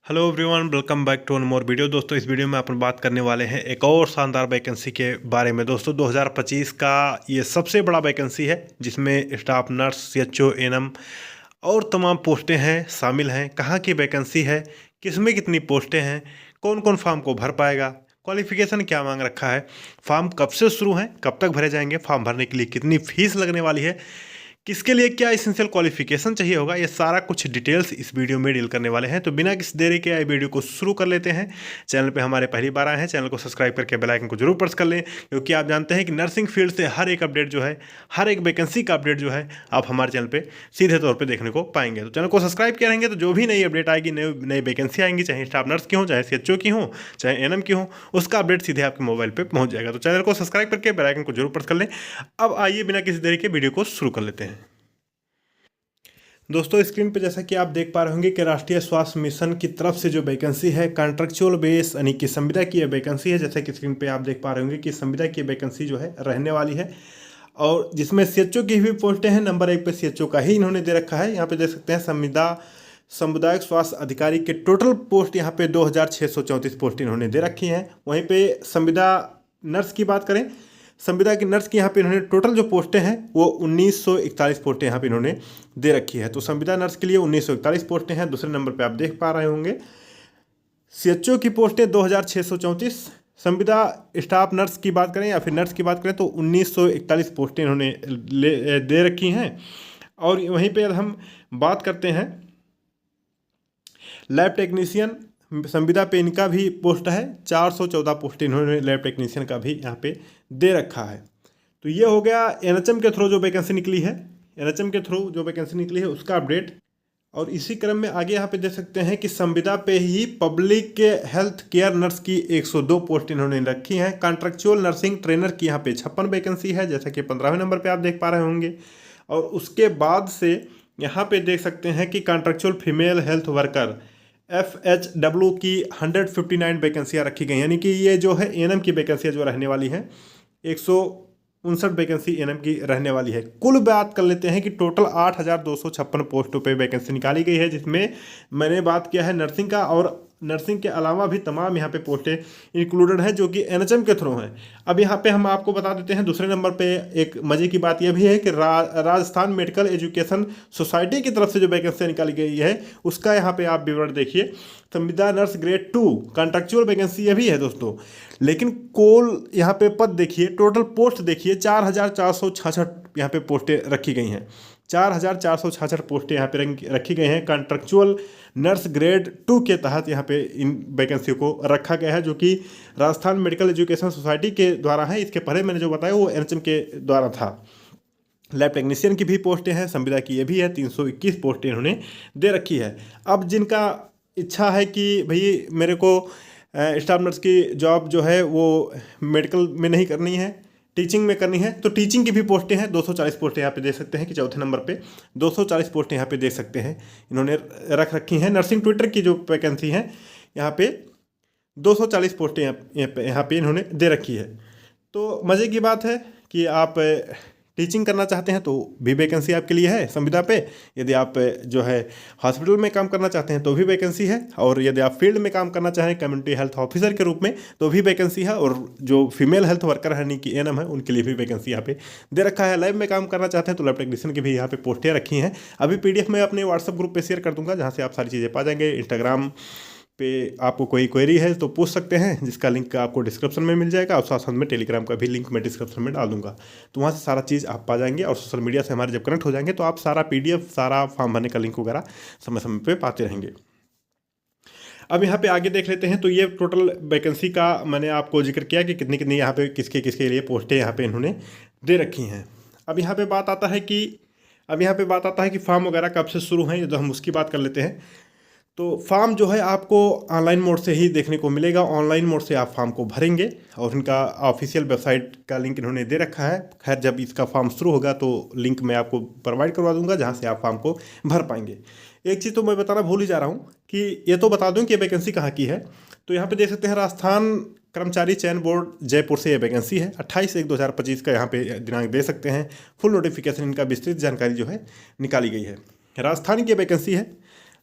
Hello everyone, welcome back to one more video. दोस्तों, इस video में अपन बात करने वाले हैं एक और शानदार वैकेंसी के बारे में। दोस्तों, 2025 का ये सबसे बड़ा वैकेंसी है जिसमें स्टाफ नर्स, सीएचओ, एएनएम और तमाम पोस्टें हैं शामिल हैं। कहाँ की वैकेंसी है, किसमें कितनी पोस्टें हैं, कौन कौन फॉर्म को भर पाएगा, क्वालिफिकेशन क्या मांग रखा है, फॉर्म कब से शुरू हैं, कब तक भरे जाएंगे, फॉर्म भरने के लिए कितनी फीस लगने वाली है, किसके लिए क्या एसेंशियल क्वालिफिकेशन चाहिए होगा, ये सारा कुछ डिटेल्स इस वीडियो में डील करने वाले हैं। तो बिना किसी देरी के वीडियो को शुरू कर लेते हैं। चैनल पे हमारे पहली बार आए हैं, चैनल को सब्सक्राइब करके बेल आइकन को जरूर प्रेस कर लें, क्योंकि आप जानते हैं कि नर्सिंग फील्ड से हर एक अपडेट जो है, हर एक वैकेंसी का अपडेट जो है, आप हमारे चैनल पर सीधे तौर पर देखने को पाएंगे। तो चैनल को सब्सक्राइब किए रहेंगे तो जो भी नई अपडेट आएगी, नई नई वैकेंसी आएंगी, चाहे स्टाफ नर्स की हो, चाहे सीएचओ की हो, चाहे एएनएम की हो, उसका अपडेट सीधे आपके मोबाइल पर पहुँच जाएगा। तो चैनल को सब्सक्राइब करके बेल आइकन को जरूर प्रेस कर लें। अब आइए बिना किसी देरी के वीडियो को शुरू कर लेते हैं। दोस्तों, स्क्रीन पे जैसा कि आप देख पा रहे होंगे कि राष्ट्रीय स्वास्थ्य मिशन की तरफ से जो वैकेंसी है कॉन्ट्रेक्चुअल बेस यानी कि संविदा की वैकेंसी है। जैसा कि स्क्रीन पे आप देख पा रहे होंगे कि संविदा की वैकेंसी जो है रहने वाली है, और जिसमें सीएचओ की भी पोस्टें हैं। नंबर 1 पे सीएचओ का ही इन्होंने दे रखा है। यहाँ पे देख सकते हैं संविदा सामुदायिक स्वास्थ्य अधिकारी के टोटल पोस्ट यहाँ पे 2634 पोस्ट इन्होंने दे रखी हैं। वहीं पे संविदा नर्स की बात करें, संविदा की नर्स की यहाँ पे इन्होंने टोटल जो पोस्टें हैं वो 1941 पोस्टें यहाँ पे इन्होंने दे रखी है। तो संविदा नर्स के लिए 1941 पोस्टें हैं। दूसरे नंबर पे आप देख पा रहे होंगे सीएचओ की पोस्टें 2634। संविदा स्टाफ नर्स की बात करें या फिर नर्स की बात करें तो 1941 पोस्टें इन्होंने दे रखी हैं। और वहीं पर हम बात करते हैं लैब टेक्नीशियन, संविदा पे इनका भी पोस्ट है 414 पोस्ट इन्होंने लैब टेक्नीशियन का भी यहाँ पे दे रखा है। तो ये हो गया एनएचएम के थ्रू जो वैकेंसी निकली है, एनएचएम के थ्रू जो वैकेंसी निकली है उसका अपडेट। और इसी क्रम में आगे यहाँ पे देख सकते हैं कि संविदा पे ही पब्लिक के हेल्थ केयर नर्स की 102 पोस्ट इन्होंने रखी हैं। कॉन्ट्रेक्चुअल नर्सिंग ट्रेनर की यहाँ पे 56 वैकेंसी है, जैसा कि 15वें नंबर पर आप देख पा रहे होंगे। और उसके बाद से यहाँ पे देख सकते हैं कि contractual female health worker FHW की 159 वैकेंसियाँ रखी गई, यानी कि ये जो है एएनएम की वैकेंसियाँ जो रहने वाली हैं 159 वैकेंसी एएनएम की रहने वाली है। कुल बात कर लेते हैं कि टोटल 8256 पोस्टों पे वैकेंसी निकाली गई है, जिसमें मैंने बात किया है नर्सिंग का, और नर्सिंग के अलावा भी तमाम यहाँ पे पोस्टें इंक्लूडेड हैं जो कि एनएचएम के थ्रू हैं। अब यहाँ पे हम आपको बता देते हैं दूसरे नंबर पे एक मजे की बात यह भी है कि राजस्थान मेडिकल एजुकेशन सोसाइटी की तरफ से जो वैकेंसी निकाली गई है उसका यहाँ पे आप विवरण देखिए। संविदा नर्स ग्रेड 2 कॉन्ट्रेक्चुअल वैकेंसी ये भी है दोस्तों, लेकिन कुल यहाँ पे पद देखिए, टोटल पोस्ट देखिए 4466 यहाँ पे पोस्टें रखी गई हैं। 4466 पोस्टें यहाँ पे रखी गई हैं कॉन्ट्रेक्चुअल नर्स ग्रेड 2 के तहत यहाँ पे इन वैकेंसी को रखा गया है, जो कि राजस्थान मेडिकल एजुकेशन सोसाइटी के द्वारा है। इसके पहले मैंने जो बताया वो एनएचएम के द्वारा था। लैब टेक्नीशियन की भी पोस्टें हैं, संविदा की ये भी है, 321 पोस्टें इन्होंने दे रखी है। अब जिनका इच्छा है कि भाई मेरे को स्टाफ नर्स की जॉब जो है वो मेडिकल में नहीं करनी है, टीचिंग में करनी है, तो टीचिंग की भी पोस्टें हैं। 240 पोस्टें यहाँ पे देख सकते हैं कि चौथे नंबर पे 240 पोस्टें यहाँ पे देख सकते हैं इन्होंने रख रखी हैं। नर्सिंग ट्विटर की जो वैकेंसी है यहाँ पे 240 पोस्टें यहाँ पे इन्होंने दे रखी है। तो मज़े की बात है कि आप टीचिंग करना चाहते हैं तो भी वैकेंसी आपके लिए है संविदा पे। यदि आप जो है हॉस्पिटल में काम करना चाहते हैं तो भी वैकेंसी है, और यदि आप फील्ड में काम करना चाहें कम्युनिटी हेल्थ ऑफिसर के रूप में तो भी वैकेंसी है, और जो फीमेल हेल्थ वर्कर है यानी कि एएनएम है उनके लिए भी वैकेंसी यहाँ पे दे रखा है। लैब में काम करना चाहते हैं तो लैब टेक्नीशियन की भी यहाँ पे पोस्टें रखी हैं। अभी PDF में अपने व्हाट्सअप ग्रुप पर शेयर कर दूँगा, जहाँ से आप सारी चीज़ें पा जाएंगे। इंस्टाग्राम पे आपको कोई क्वेरी है तो पूछ सकते हैं, जिसका लिंक आपको डिस्क्रिप्शन में मिल जाएगा, और साथ साथ में टेलीग्राम का भी लिंक मैं डिस्क्रिप्शन में डाल दूंगा। तो वहाँ से सारा चीज़ आप पा जाएंगे, और सोशल मीडिया से हमारे जब कनेक्ट हो जाएंगे तो आप सारा PDF, सारा फॉर्म भरने का लिंक वगैरह समय समय पे पाते रहेंगे। अब यहाँ पे आगे देख लेते हैं। तो ये टोटल वैकेंसी का मैंने आपको जिक्र किया कि कितनी कितनी यहाँ पे किसके किसके लिए पोस्टें यहाँ पे इन्होंने दे रखी हैं। अब यहाँ पे बात आता है कि फॉर्म वगैरह कब से शुरू हैं, तो हम उसकी बात कर लेते हैं। तो फॉर्म जो है आपको ऑनलाइन मोड से ही देखने को मिलेगा। ऑनलाइन मोड से आप फॉर्म को भरेंगे, और इनका ऑफिशियल वेबसाइट का लिंक इन्होंने दे रखा है। खैर, जब इसका फॉर्म शुरू होगा तो लिंक मैं आपको प्रोवाइड करवा दूंगा, जहां से आप फॉर्म को भर पाएंगे। एक चीज़ तो मैं बताना भूल ही जा रहा हूँ कि ये तो बता दूँ कि वैकेंसी कहाँ की है। तो यहाँ पर देख सकते हैं राजस्थान कर्मचारी चयन बोर्ड जयपुर से ये वैकेंसी है। 28/1/2025 का यहाँ पे दिनांक दे सकते हैं। फुल नोटिफिकेशन इनका विस्तृत जानकारी जो है निकाली गई है। राजस्थान की वैकेंसी है।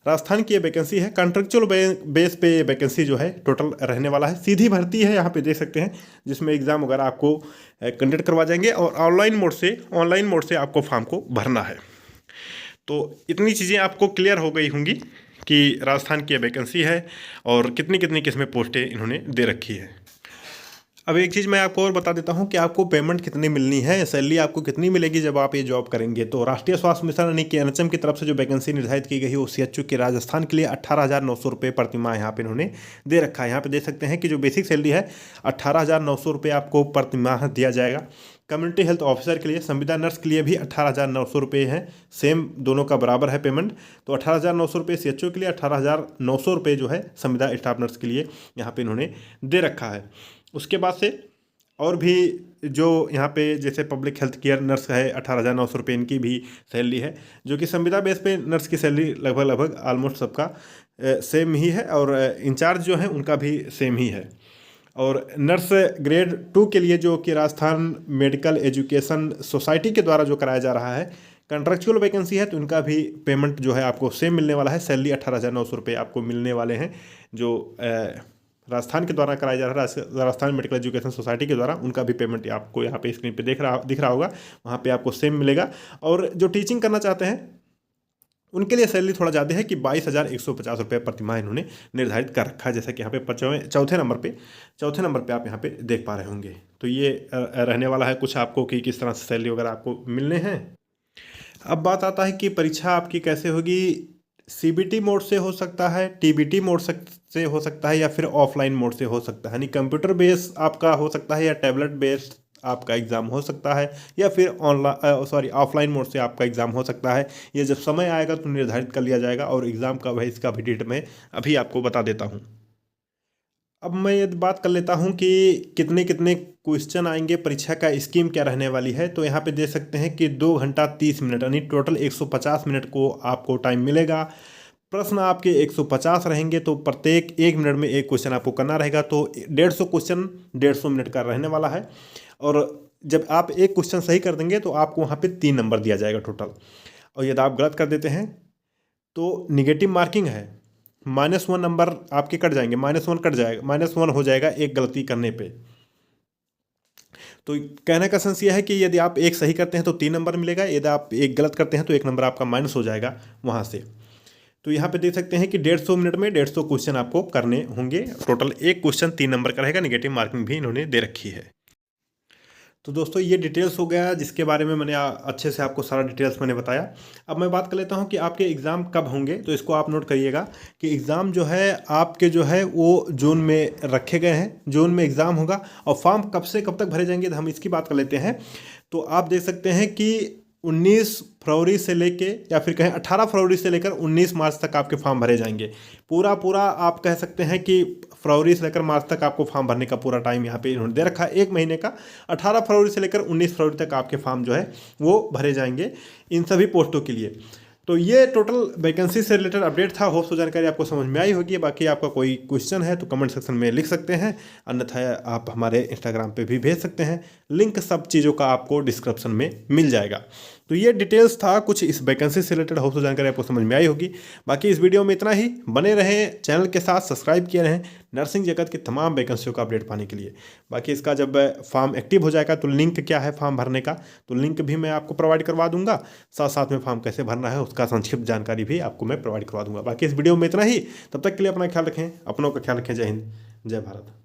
राजस्थान की ये वैकेंसी है। कॉन्ट्रेक्चुअल बेस पे ये वैकेंसी जो है टोटल रहने वाला है। सीधी भर्ती है, यहाँ पे देख सकते हैं, जिसमें एग्ज़ाम वगैरह आपको कंडक्ट करवा जाएंगे और ऑनलाइन मोड से आपको फॉर्म को भरना है। तो इतनी चीज़ें आपको क्लियर हो गई होंगी कि राजस्थान की वैकेंसी है और कितनी कितनी किस्में पोस्टें इन्होंने दे रखी है। अब एक चीज़ मैं आपको और बता देता हूं कि आपको पेमेंट कितनी मिलनी है, सैलरी आपको कितनी मिलेगी जब आप ये जॉब करेंगे। तो राष्ट्रीय स्वास्थ्य मिशन यानी कि एनएचएम की तरफ से जो वैकेंसी निर्धारित की गई है वो सीएचओ के राजस्थान के लिए 18,900 रुपये प्रतिमाह यहाँ पे इन्होंने दे रखा है। यहाँ पे देख सकते हैं कि जो बेसिक सैलरी है 18,900 रुपये आपको प्रतिमाह दिया जाएगा। कम्युनिटी हेल्थ ऑफिसर के लिए, संविदा नर्स के लिए भी 18,900 रुपये है, सेम दोनों का बराबर है पेमेंट। तो 18,900 रुपये सीएचओ के लिए, 18,900 रुपये जो है संविदा स्टाफ नर्स के लिए यहाँ पे इन्होंने दे रखा है। उसके बाद से और भी जो यहाँ पे जैसे पब्लिक हेल्थ केयर नर्स है 18,900 रुपये इनकी भी सैलरी है, जो कि संविदा बेस पे नर्स की सैलरी लगभग ऑलमोस्ट सबका सेम ही है और इंचार्ज जो है उनका भी सेम ही है। और नर्स ग्रेड 2 के लिए जो कि राजस्थान मेडिकल एजुकेशन सोसाइटी के द्वारा जो कराया जा रहा है, कॉन्ट्रेक्चुअल वैकेंसी है, तो इनका भी पेमेंट जो है आपको सेम मिलने वाला है। सैलरी 18,900 रुपये आपको मिलने वाले हैं जो राजस्थान के द्वारा कराया जा रहा है, राजस्थान मेडिकल एजुकेशन सोसाइटी के द्वारा। उनका भी पेमेंट आपको यहाँ पे स्क्रीन पे दिख रहा होगा, वहाँ पे आपको सेम मिलेगा। और जो टीचिंग करना चाहते हैं उनके लिए सैलरी थोड़ा ज़्यादा है कि 22,150 रुपये प्रतिमाह इन्होंने निर्धारित कर रखा है, जैसा कि यहाँ पे चौथे नंबर पे आप यहाँ पे देख पा रहे होंगे। तो ये रहने वाला है कुछ आपको कि किस तरह से सैलरी वगैरह आपको मिलने हैं। अब बात आता है कि परीक्षा आपकी कैसे होगी। सीबीटी मोड से हो सकता है, टीबीटी मोड से हो सकता है, या फिर ऑफलाइन मोड से हो सकता है। यानी कंप्यूटर बेस आपका हो सकता है या टैबलेट बेस्ड आपका एग्ज़ाम हो सकता है, या फिर ऑफलाइन मोड से आपका एग्ज़ाम हो सकता है। ये जब समय आएगा तो निर्धारित कर लिया जाएगा और एग्ज़ाम कब है इसका भी डेट मैं अभी आपको बता देता हूँ। अब मैं ये बात कर लेता हूँ कि कितने कितने क्वेश्चन आएंगे, परीक्षा का स्कीम क्या रहने वाली है। तो यहाँ पे देख सकते हैं कि 2 घंटा 30 मिनट यानी टोटल 150 मिनट को आपको टाइम मिलेगा। प्रश्न आपके 150 रहेंगे, तो प्रत्येक 1 मिनट में एक क्वेश्चन आपको करना रहेगा। तो 150 क्वेश्चन 150 मिनट का रहने वाला है। और जब आप एक क्वेश्चन सही कर देंगे तो आपको वहाँ पे 3 नंबर दिया जाएगा टोटल। और यदि आप गलत कर देते हैं तो निगेटिव मार्किंग है, -1 नंबर आपके कट जाएंगे, -1 कट जाएगा, -1 हो जाएगा एक गलती करने पे। तो कहने का सेंस यह है कि यदि आप एक सही करते हैं तो 3 नंबर मिलेगा, यदि आप एक गलत करते हैं तो 1 नंबर आपका माइनस हो जाएगा वहाँ से। तो यहाँ पे देख सकते हैं कि 150 मिनट में 150 क्वेश्चन आपको करने होंगे। टोटल एक क्वेश्चन 3 नंबर का रहेगा, निगेटिव मार्किंग भी इन्होंने दे रखी है। तो दोस्तों ये डिटेल्स हो गया जिसके बारे में मैंने अच्छे से आपको सारा डिटेल्स मैंने बताया। अब मैं बात कर लेता हूँ कि आपके एग्ज़ाम कब होंगे। तो इसको आप नोट करिएगा कि एग्ज़ाम जो है आपके जो है वो जून में रखे गए हैं, जून में एग्ज़ाम होगा। और फॉर्म कब से कब तक भरे जाएंगे तो हम इसकी बात कर लेते हैं। तो आप देख सकते हैं कि 19 फरवरी से लेके या फिर कहें 18 फरवरी से लेकर 19 मार्च तक आपके फॉर्म भरे जाएंगे। पूरा आप कह सकते हैं कि फरवरी से लेकर मार्च तक आपको फॉर्म भरने का पूरा टाइम यहाँ पे इन्होंने दे रखा है, 1 महीने का। 18 फरवरी से लेकर 19 फरवरी तक आपके फॉर्म जो है वो भरे जाएंगे इन सभी पोस्टों के लिए। तो ये टोटल वैकेंसी से रिलेटेड अपडेट था। होप सो जानकारी आपको समझ में आई होगी। बाकी आपका कोई क्वेश्चन है तो कमेंट सेक्शन में लिख सकते हैं, अन्यथा आप हमारे इंस्टाग्राम पे भी भेज सकते हैं। लिंक सब चीज़ों का आपको डिस्क्रिप्शन में मिल जाएगा। तो ये डिटेल्स था कुछ इस वैकेंसी से रिलेटेड। होप सो जानकारी आपको समझ में आई होगी। बाकी इस वीडियो में इतना ही। बने रहें चैनल के साथ, सब्सक्राइब किए रहें नर्सिंग जगत की तमाम वैकेंसियों का अपडेट पाने के लिए। बाकी इसका जब फॉर्म एक्टिव हो जाएगा तो लिंक क्या है फॉर्म भरने का, तो लिंक भी मैं आपको प्रोवाइड करवा दूंगा। साथ में फॉर्म कैसे भरना है उसका संक्षिप्त जानकारी भी आपको मैं प्रोवाइड करवा दूंगा। बाकी इस वीडियो में इतना ही। तब तक के लिए अपना ख्याल रखें, अपनों का ख्याल रखें। जय हिंद, जय भारत।